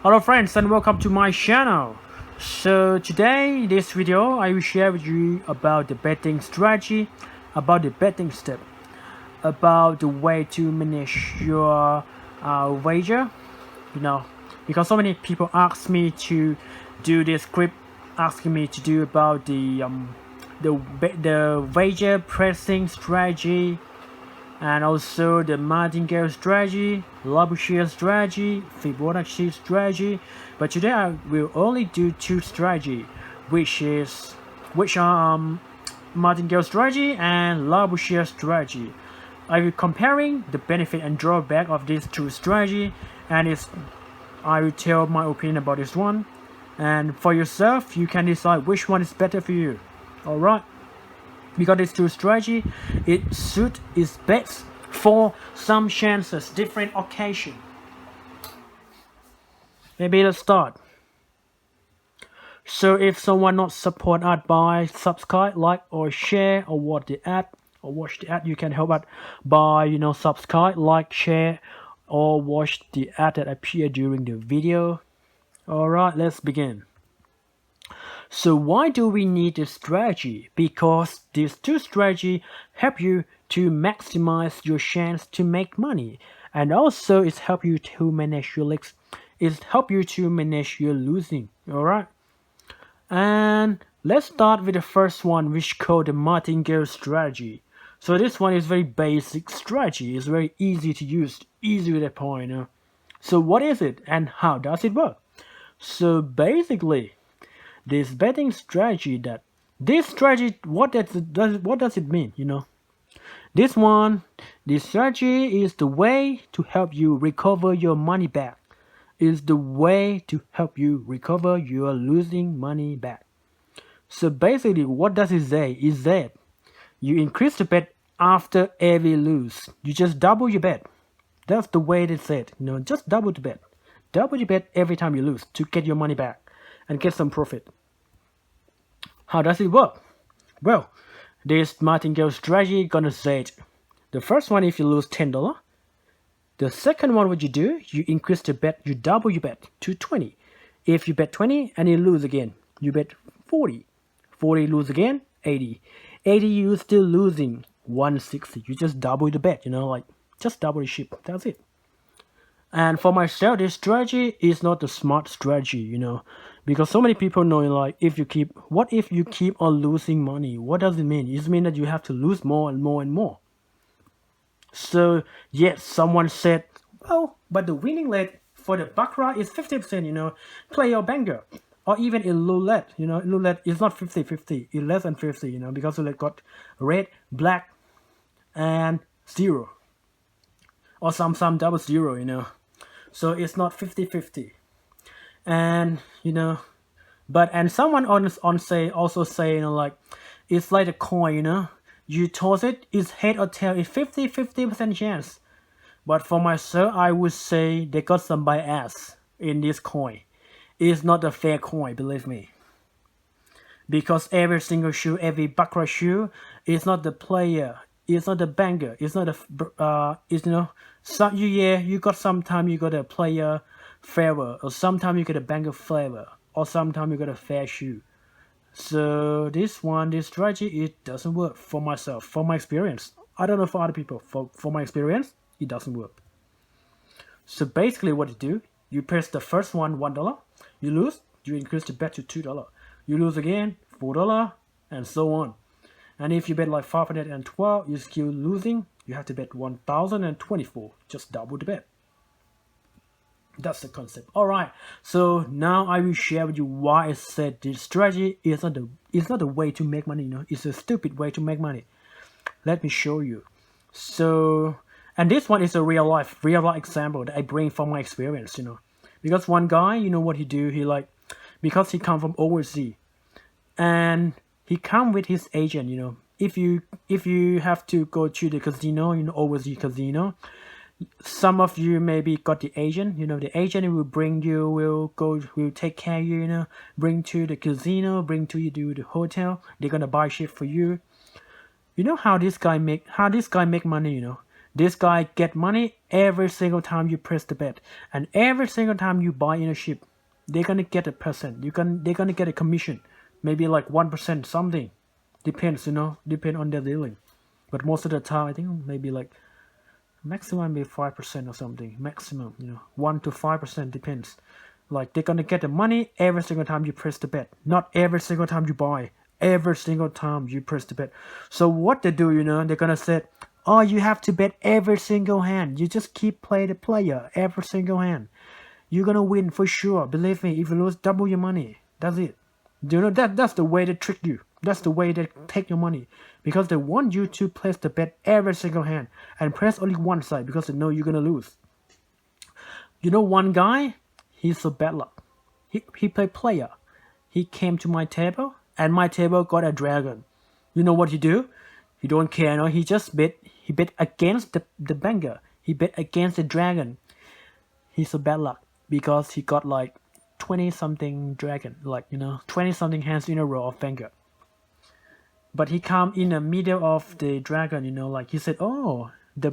Hello friends and welcome to my channel. So today this video I will share with you about the betting strategy, about the betting step, about the way to manage your wager. Because so many people ask me to do this script, asking me to do about the wager pressing strategy, and also the Martingale strategy, Labouchere strategy, Fibonacci strategy. But today I will only do two strategy, which are Martingale strategy and Labouchere strategy. I will comparing the benefit and drawback of these two strategy, and I will tell my opinion about this one. And for yourself, you can decide which one is better for you. Alright. Because these two strategy, it is best for some chances, different occasion. Maybe let's start. So if someone not support us by subscribe, like or share or watch the ad, you can help us by subscribe, like, share or watch the ad that appear during the video. Alright, let's begin. So why do we need this strategy? Because these two strategies help you to maximize your chance to make money, and also it help you to manage your risks. It help you to manage your losing. All right. And let's start with the first one, which called the Martingale strategy. So this one is very basic strategy. It's very easy to use, easy to the point. So what is it and how does it work? So basically, this betting strategy, what does it mean? This strategy is the way to help you recover your money back. Is the way to help you recover your losing money back. So basically, what does it say is that you increase the bet after every lose. You just double your bet. That's the way they said. Just double the bet. Double your bet every time you lose to get your money back and get some profit. How does it work? Well, this Martingale strategy gonna say it. The first one, if you lose $10. The second one, what you do, you increase the bet, you double your bet to 20. If you bet 20 and you lose again, you bet 40. 40 lose again, 80. 80 you still losing 160. You just double the bet, just double the ship. That's it. And for myself, this strategy is not the smart strategy, because so many people know, what if you keep on losing money? What does it mean? It means that you have to lose more and more and more. So yes, someone said, well, but the winning rate for the baccarat is 50%, play your banker. Or even in roulette, roulette is not 50-50, it's less than 50, because roulette got red, black, and 0. Or some double 0, So it's not 50-50. And and someone also say it's like a coin, you toss it, it's head or tail, it's 50% chance. But for myself, I would say they got some bias in this coin. It's not a fair coin, believe me. Because every single shoe, every baccarat shoe, is not the player, it's not the banker, it's not you got sometime you got a player favor, or sometime you get a banker favor, or sometime you got a fair shoe. So this strategy, it doesn't work for myself, for my experience. I don't know for other people. For my experience, it doesn't work. So basically what you do, you press the first one $1, you lose, you increase the bet to $2. You lose again, $4, and so on. And if you bet like 512, you're still losing, you have to bet 1024, just double the bet. That's the concept. Alright, so now I will share with you why I said this strategy is not a way to make money, it's a stupid way to make money. Let me show you. So, and this one is a real life example that I bring from my experience, Because one guy, what he do, because he come from overseas, and he come with his agent, If you have to go to the casino, overseas casino, some of you maybe got the agent, the agent will bring you, will take care of you, bring to the casino, bring to you to the hotel, they're gonna buy shit for you. How this guy make money, This guy get money every single time you press the bet, and every single time you buy in a ship, they're gonna get a percent. They're gonna get a commission, maybe like 1% something. Depends, depend on their dealing. But most of the time, I think maybe like maximum maybe 5% or something. Maximum, 1 to 5% depends. Like they're gonna get the money every single time you press the bet, not every single time you buy. Every single time you press the bet. So what they do, they're gonna say, oh, you have to bet every single hand. You just keep play the player every single hand. You're gonna win for sure. Believe me, if you lose, double your money. That's it. That's the way they trick you. That's the way they take your money. Because they want you to place the bet every single hand and press only one side because they know you're gonna lose. One guy, he's so bad luck. He played player. He came to my table and my table got a dragon. You know what he do? He don't care, he just bet. He bet against the banker. He bet against the dragon. He's so bad luck because he got like 20 something dragon, 20 something hands in a row of banker. But he come in the middle of the dragon, like he said, oh, the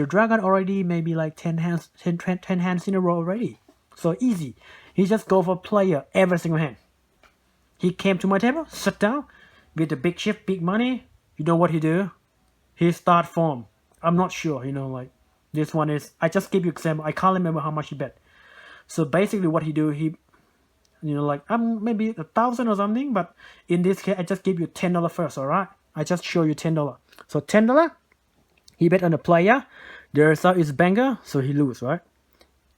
dragon already maybe like 10 hands in a row already. So easy. He just go for player every single hand. He came to my table, sat down with the big chip, big money. You know what he do? He start form. I'm not sure, like this one is, I just give you example. I can't remember how much he bet. So basically what he do, he, like I'm maybe 1,000 or something, but in this case, I just give you $10 first, all right? I just show you $10. So $10, he bet on the player. The result is banker, so he lose, right?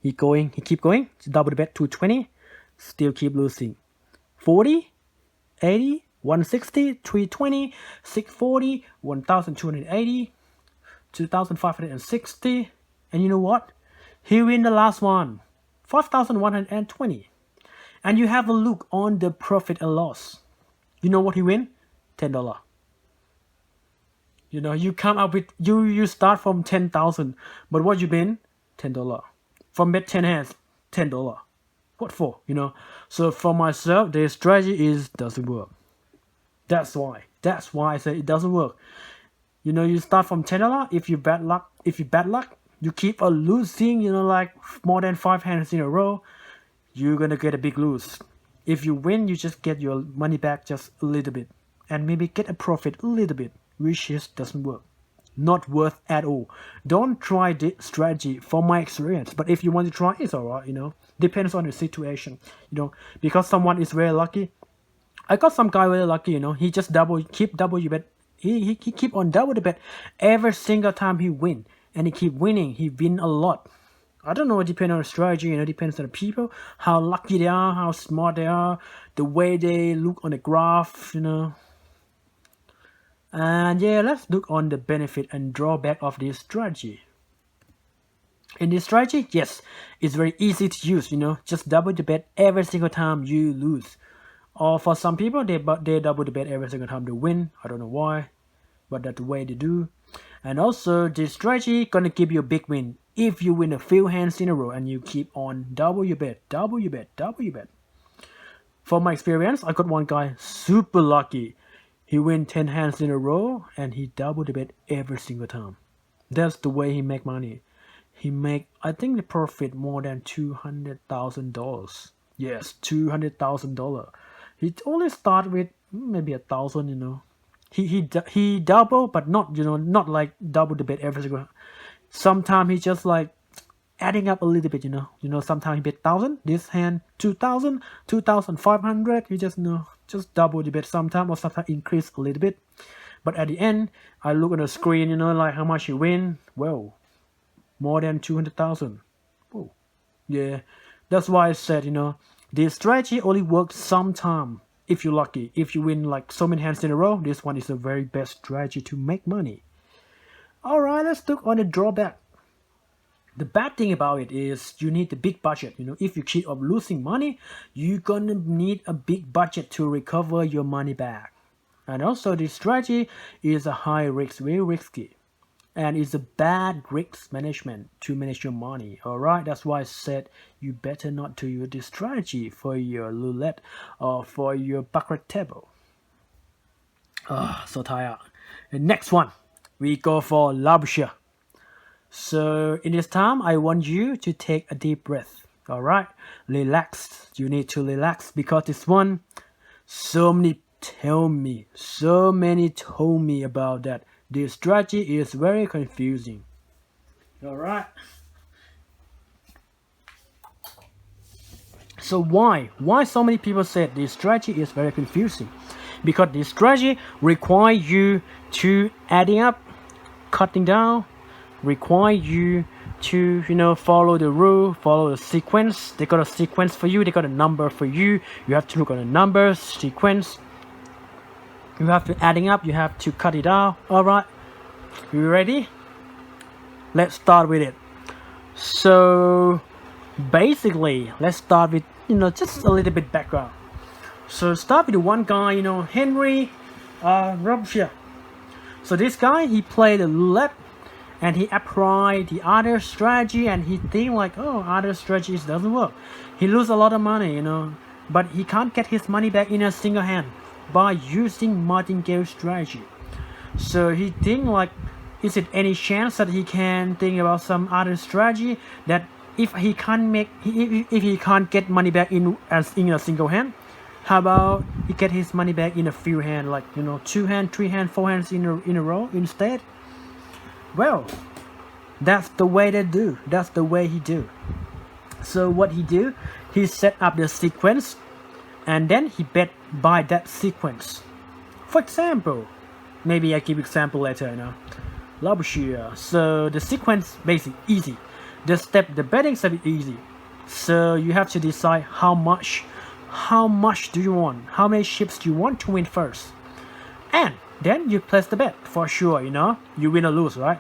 He keep going, double the bet to 20, still keep losing. 40, 80, 160, 320, 640, 1,280, 2,560, and you know what? He win the last one, 5,120. And you have a look on the profit and loss. You know what he win? $10. You come up with, you start from 10,000, but what you win? $10. From bet 10 hands, $10. What for? So for myself, the strategy doesn't work. That's why I say it doesn't work. You start from $10. If you bad luck, you keep on losing, like more than 5 hands in a row, you're gonna get a big lose. If you win, you just get your money back just a little bit and maybe get a profit a little bit, which doesn't work. Not worth at all. Don't try this strategy from my experience. But if you want to try, it's alright, Depends on the situation, because someone is very lucky. I got some guy very lucky, he just keep double your bet. He keep on double the bet every single time he win. And he keep winning. He win a lot. I don't know, it depends on the strategy, depends on the people, how lucky they are, how smart they are, the way they look on the graph, And yeah, let's look on the benefit and drawback of this strategy. In this strategy, yes, it's very easy to use, just double the bet every single time you lose. Or for some people, they double the bet every single time they win. I don't know why, but that's the way they do. And also, this strategy gonna give you a big win if you win a few hands in a row and you keep on double your bet. From my experience, I got one guy super lucky. He win 10 hands in a row and he doubled the bet every single time. That's the way he make money. He make, I think, the profit more than $200,000. Yes, $200,000. He only start with maybe 1,000, He double, but not, not like double the bet every single time. Sometimes he just like adding up a little bit, sometimes he bet 1,000, this hand 2,000, 2,500, you just just double the bet sometimes, or sometimes increase a little bit. But at the end, I look on the screen, like how much he win. Well, more than 200,000. Oh, yeah. That's why I said, this strategy only works sometime if you're lucky. If you win like so many hands in a row, this one is the very best strategy to make money. Alright, let's look on the drawback. The bad thing about it is you need a big budget. If you keep on losing money, you're gonna need a big budget to recover your money back. And also, this strategy is a high risk, very risky. And it's a bad risk management to manage your money. Alright, that's why I said you better not to use this strategy for your roulette or for your baccarat table. So tired. The next one, we go for Labouchere. So in this time, I want you to take a deep breath. All right, relax. You need to relax because this one, so many told me about that. This strategy is very confusing. All right. So why so many people said this strategy is very confusing? Because this strategy require you to adding up, cutting down, require you to follow the rule, follow the sequence. They got a sequence for you, they got a number for you. You have to look at the numbers, sequence. You have to adding up, you have to cut it out. All right, you ready? Let's start with it. So basically, let's start with just a little bit background. So start with one guy, Henry Labouchere. So this guy, he played the roulette and he applied the other strategy, and he think like, oh, other strategies doesn't work. He lose a lot of money, but he can't get his money back in a single hand by using Martingale strategy. So he think like, is it any chance that he can think about some other strategy that if he can't get money back in a single hand, how about he get his money back in a few hands, like 2 hands, 3 hands, 4 hands in a row instead? Well, that's the way they do. That's the way he do. So what he do? He set up the sequence, and then he bet by that sequence. For example, maybe I give example later. Labouchere. So the sequence basic easy. The betting step is easy. So you have to decide how much do you want, how many chips do you want to win first, and then you place the bet for sure. You win or lose, right?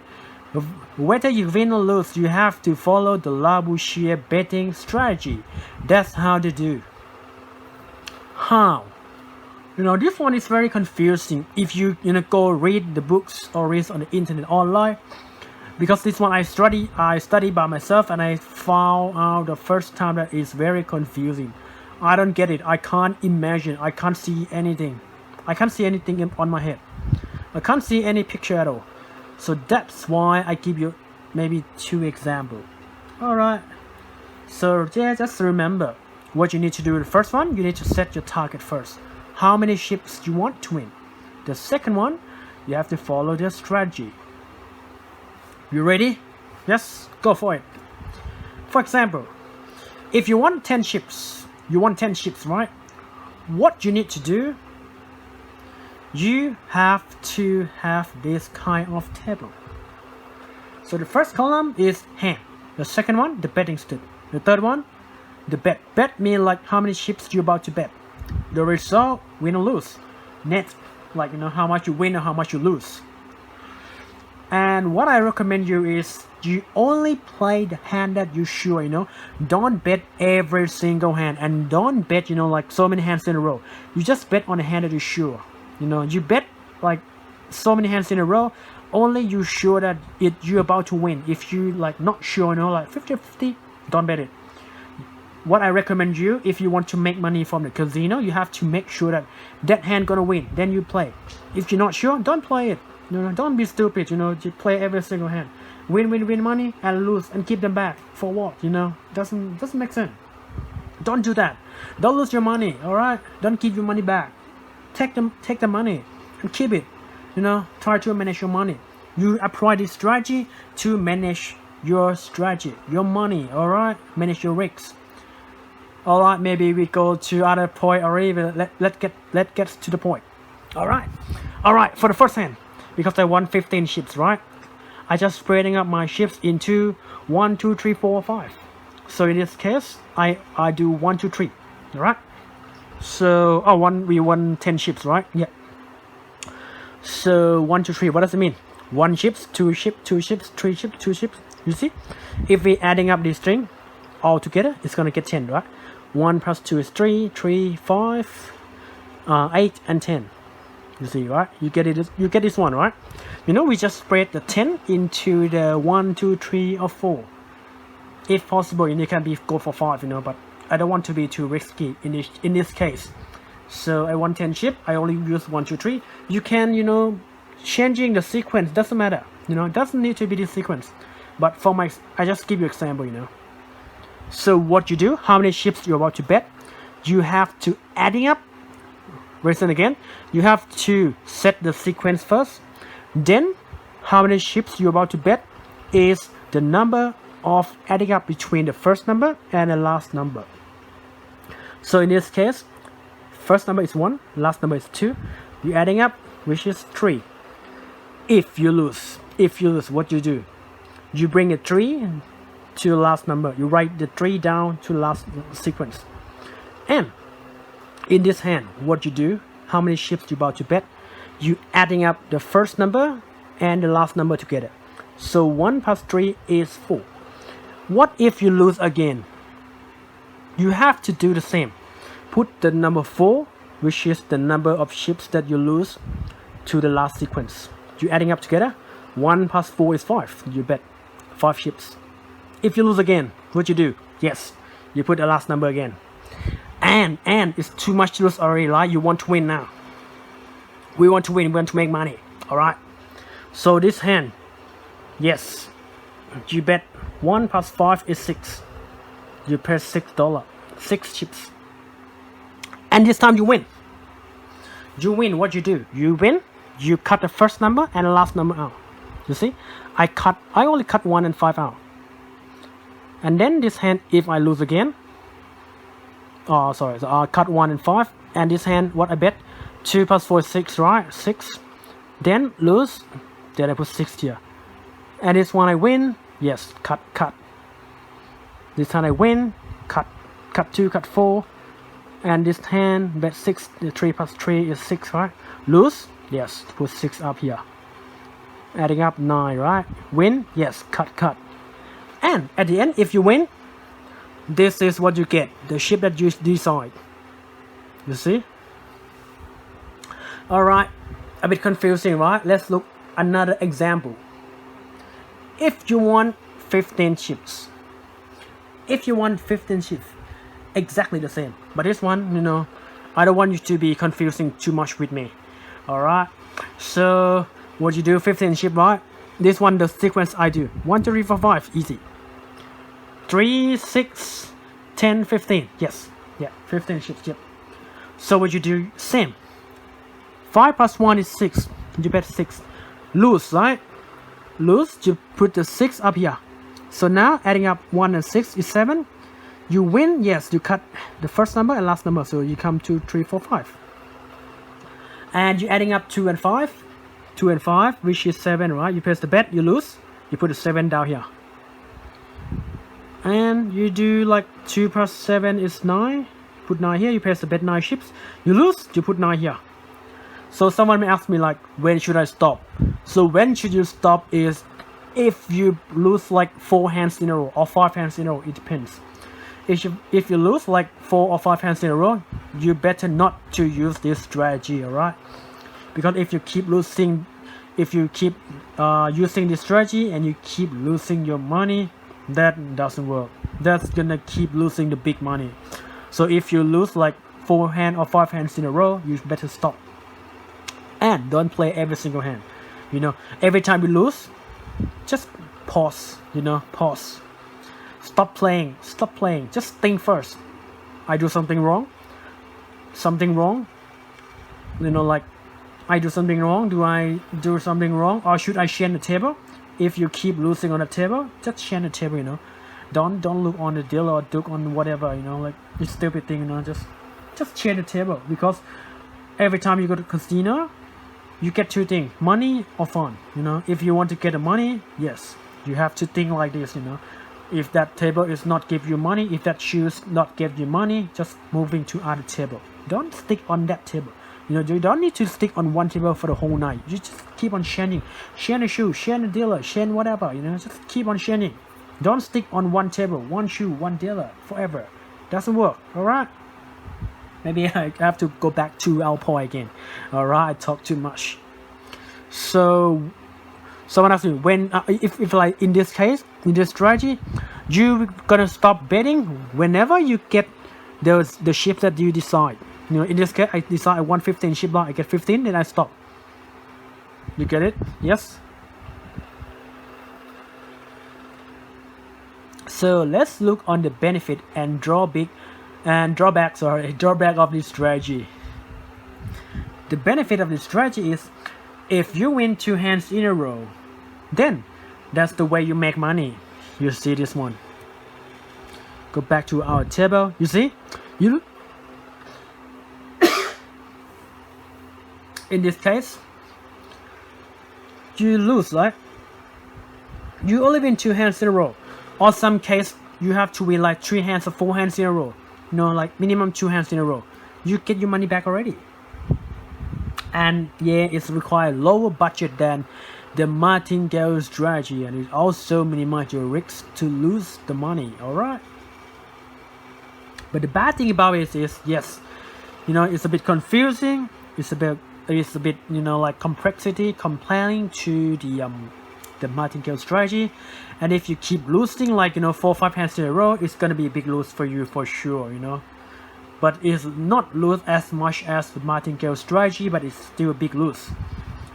Whether you win or lose, you have to follow the Labouchere betting strategy. That's how they do. How? This one is very confusing if you go read the books or read on the internet online. Because this one I study by myself, and I found out the first time that it's very confusing. I don't get it. I can't imagine. I can't see anything. I can't see anything on my head. I can't see any picture at all. So that's why I give you maybe 2 examples. Alright. So yeah, just remember what you need to do. The first one, you need to set your target first. How many chips you want to win. The second one, you have to follow the strategy. You ready? Yes, go for it. For example, if you want 10 chips, right? What you need to do, you have to have this kind of table. So the first column is hand. The second one, the betting step. The third one, the bet. Bet means like how many chips you're about to bet. The result, win or lose. Net, like how much you win or how much you lose. And what I recommend you is you only play the hand that you sure. Don't bet every single hand, and don't bet like so many hands in a row. You just bet on a hand that you sure. You bet like so many hands in a row, only you sure that you're about to win. If you like not sure, like 50-50, don't bet it. What I recommend you, if you want to make money from the casino, you have to make sure that hand gonna win, then you play. If you're not sure, don't play it. Don't be stupid. You play every single hand, win money and lose and keep them back for what? Doesn't make sense. Don't do that. Don't lose your money. All right, don't give your money back. Take the money and keep it. Try to manage your money. You apply this strategy to manage your strategy, your money. All right, manage your risks. All right, maybe we go to other point, or even let's get to the point. All right. For the first hand, because I won 15 chips, right? I just spreading up my chips into 1, 2, 3, 4, 5. So in this case, I do 1, 2, 3. All right. So we won 10 chips, right? Yeah. So 1, 2, 3. What does it mean? 1 chips, 2 chips, 2 chips, 3 chips, 2 chips. You see? If we adding up this string all together, it's gonna get 10, right? 1 plus 2 is 3, 3, 5, 8, and 10. You see, right? You get it. You get this one, right? We just spread the 10 into the 1, 2, 3, or 4. If possible, you can go for 5, but I don't want to be too risky in this case. So I want 10 chip. I only use 1, 2, 3. You can, changing the sequence doesn't matter. It doesn't need to be this sequence. but for my, I just give you example, you know. So what you do, how many chips you're about to bet, you have to adding up. Listen again, you have to set the sequence first, then how many chips you're about to bet is the number of adding up between the first number and the last number. So in this case, first number is 1, last number is 2, you're adding up, which is 3. If you lose, what you do, you bring a 3 to the last number, you write the 3 down to the last sequence. And in this hand, what you do, how many chips you about to bet, you adding up the first number and the last number together. So 1 plus 3 is 4. What if you lose again? You have to do the same. Put the number 4, which is the number of chips that you lose, to the last sequence. You adding up together, 1 plus 4 is 5. You bet 5 chips. If you lose again, what you do? Yes, you put the last number again. And it's too much to lose already, right? You want to win now. We want to win, we want to make money. Alright. So this hand, yes, you bet 1 plus 5 is 6. You pay $6, 6 chips. And this time you win. You win, what you do? You win, you cut the first number and the last number out. You see? I only cut 1 and 5 out. And then this hand, if I lose again, oh sorry, so I cut 1 and 5, and this hand, what I bet? 2 plus 4 is 6, right? 6. Then lose, then I put 6 here. And this one I win, yes, cut. This time I win, cut 2, cut 4. And this hand, bet 6, 3 plus 3 is 6, right? Lose, yes, put 6 up here. Adding up 9, right? Win, yes, cut. And at the end, if you win, this is what you get, the chip that you decide. You see? Alright, a bit confusing, right? Let's look another example. If you want 15 chips, exactly the same. But this one, you know, I don't want you to be confusing too much with me. Alright, so what you do, 15 chip, right? This one, the sequence I do 1, 2, 3, 4, 5, easy. 3, 6, 10, 15. Yes, yeah, 15 chips. Yep. So what you do, same. 5 plus 1 is 6. You bet 6. Lose, right? Lose, you put the 6 up here. So now adding up 1 and 6 is 7. You win, yes, you cut the first number and last number, so you come to 3, 4, 5. And you're adding up 2 and 5. 2 and 5, which is 7, right? You place the bet, you lose, you put the 7 down here. And you do like 2 plus 7 is 9. Put 9 here, you place the bet 9 chips. You lose, you put 9 here. So someone may ask me like, when should I stop? So when should you stop is if you lose like 4 hands in a row or 5 hands in a row, it depends. If you lose like 4 or 5 hands in a row, you better not to use this strategy, alright? Because if you keep losing, if you keep using this strategy and you keep losing your money, that doesn't work. That's gonna keep losing the big money. So if you lose like 4 hands or 5 hands in a row, you better stop. And don't play every single hand. You know, every time you lose, just pause. You know, pause. Stop playing. Just think first. I do something wrong. You know, like I do something wrong. Do I do something wrong, or should I share the table? If you keep losing on the table, just share the table. You know, don't look on the deal or look on whatever. You know, like it's stupid thing. You know, just share the table, because every time you go to casino, you get 2 things: money or fun. You know, if you want to get the money, yes, you have to think like this. You know, if that table is not give you money, if that shoes not give you money, just moving to other table. Don't stick on that table. You know, you don't need to stick on one table for the whole night. You just keep on sharing the shoe, share the dealer, share whatever. You know, just keep on sharing. Don't stick on one table, one shoe, one dealer forever. Doesn't work. All right. Maybe I have to go back to our point again. All right, I talk too much. So someone asked me, when if like in this case, in this strategy, you gonna stop betting whenever you get the shift that you decide. You know, in this case, I decide I want 15 ship lot, I get 15, then I stop. You get it? Yes? So let's look on the benefit and drawback of this strategy. The benefit of this strategy is if you win 2 hands in a row, then that's the way you make money. You see this one. Go back to our table. You see? In this case, you lose, right? You only win 2 hands in a row. Or some case, you have to win like 3 hands or 4 hands in a row. Like minimum 2 hands in a row. You get your money back already. And yeah, it's required lower budget than the Martingale strategy, and it also minimizes your risks to lose the money. Alright. But the bad thing about it is, yes, it's a bit confusing. It's a bit like complexity comparing to the Martingale strategy, and if you keep losing like 4 or 5 hands in a row, it's gonna be a big lose for you for sure. But it's not lose as much as the Martingale strategy, but it's still a big lose.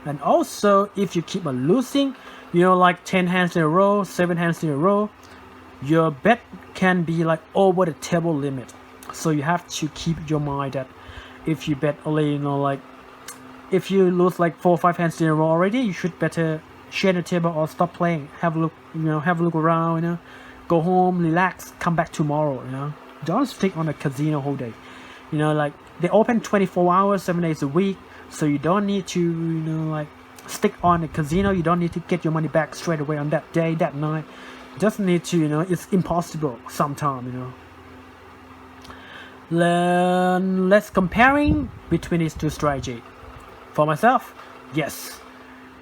And also, if you keep on losing, like 10 hands in a row, 7 hands in a row, your bet can be like over the table limit. So you have to keep your mind that if you bet only, like if you lose like 4 or 5 hands in a row already, you should better share the table or stop playing. Have a look around, go home, relax, come back tomorrow. Don't stick on the casino whole day. Like they open 24 hours, 7 days a week, so you don't need to, like stick on the casino. You don't need to get your money back straight away on that day, that night. You just need to, it's impossible sometimes, Let's comparing between these two strategies. For myself, yes,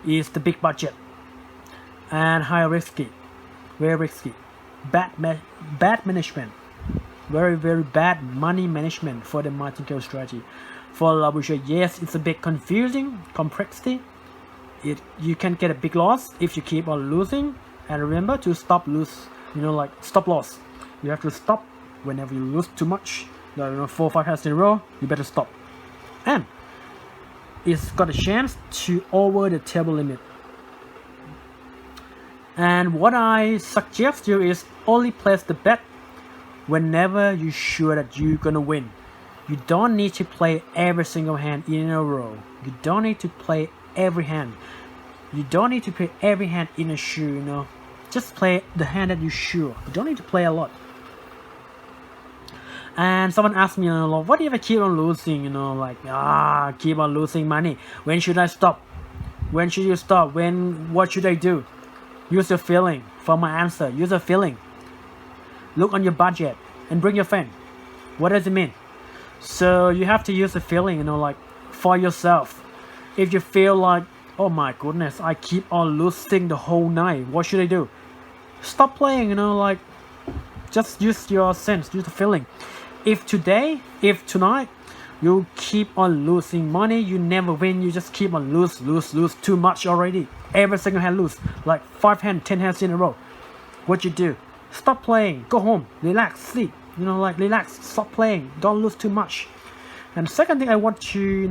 it's the big budget and high risky, very risky, bad management. Very, very bad money management for the Martingale strategy. For Labouchere, yes, it's a bit confusing, complexity. You can get a big loss if you keep on losing. And remember to stop like stop loss. You have to stop whenever you lose too much. 4 or 5 hands in a row, you better stop. And it's got a chance to over the table limit. And what I suggest you is only place the bet whenever you're sure that you're gonna win. You don't need to play every single hand in a row. You don't need to play every hand. You don't need to play every hand in a shoe, Just play the hand that you're sure. You don't need to play a lot. And someone asked me, what if I keep on losing, keep on losing money. When should I stop? When should you stop? What should I do? Use your feeling for my answer. Use your feeling. Look on your budget and bring your friend. What does it mean? So you have to use the feeling, like for yourself. If you feel like, oh my goodness, I keep on losing the whole night, what should I do? Stop playing, just use your sense, use the feeling. If tonight you keep on losing money, you never win, you just keep on lose too much already. Every single hand lose, like 5 hands, 10 hands in a row. What you do? Stop playing, go home, relax, sleep, relax, stop playing, don't lose too much. And the second thing I want you,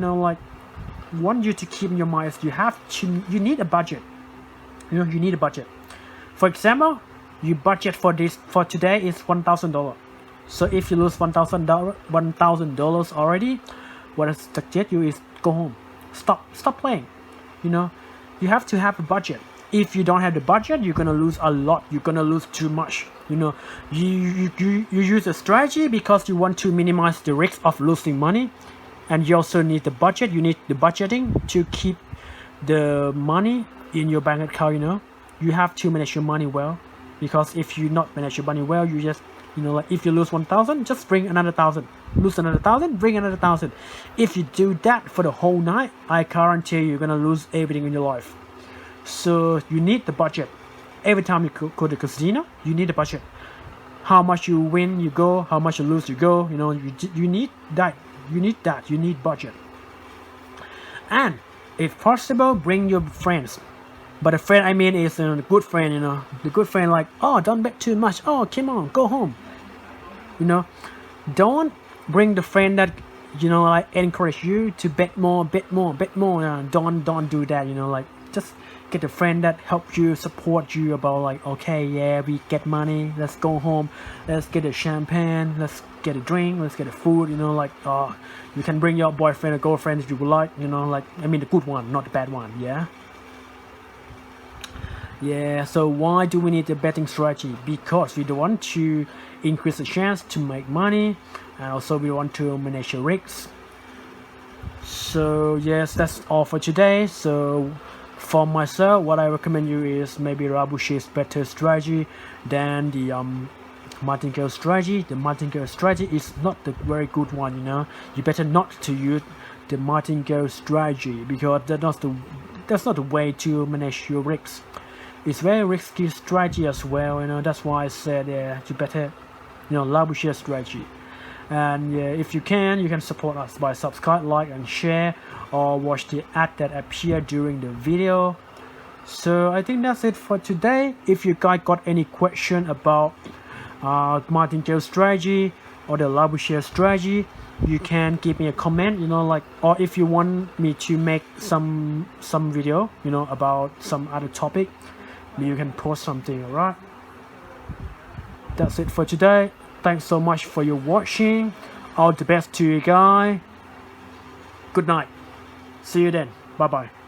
want you to keep in your mind is you need a budget. You need a budget. For example, you budget for today is $1,000. So if you lose $1,000 already, what I suggest you is go home, stop playing. You have to have a budget. If you don't have the budget, you're gonna lose a lot. You're gonna lose too much. You use a strategy because you want to minimize the risk of losing money, and you also need the budget. You need the budgeting to keep the money in your bank account. You have to manage your money well, because if you not manage your money well, you just if you lose 1,000, just bring another 1,000. Lose another 1,000, bring another 1,000. If you do that for the whole night, I guarantee you're gonna lose everything in your life. So you need the budget. Every time you go to the casino, you need a budget. How much you win, you go. How much you lose, you go. You need that. You need budget. And if possible, bring your friends. But a friend I mean is a good friend. The good friend like, oh, don't bet too much. Oh, come on, go home. Don't bring the friend that encourage you to bet more. Don't do that. just get a friend that helps you, support you about like, okay, yeah, we get money, let's go home, let's get a champagne, let's get a drink, let's get a food, you know, like you can bring your boyfriend or girlfriend if you would like, you know, like, I mean the good one, not the bad one. Yeah, so why do we need a betting strategy? Because we don't want to increase the chance to make money, and also we want to manage your risks. So yes, that's all for today. So for myself, what I recommend you is maybe Labouchere's better strategy than the Martingale strategy. The Martingale strategy is not the very good one, you know. You better not to use the Martingale strategy, because that's not the way to manage your risks. It's very risky strategy as well, you know. That's why I said you better, you know, Labouchere strategy. And yeah, if you can support us by subscribe, like and share, or watch the ad that appear during the video. So I think that's it for today. If you guys got any question about Martingale strategy or the Labouchere strategy, you can give me a comment, you know, like, or if you want me to make some video, you know, about some other topic, you can post something. Alright, that's it for today. Thanks so much for your watching. All the best to you guys. Good night. See you then. Bye bye.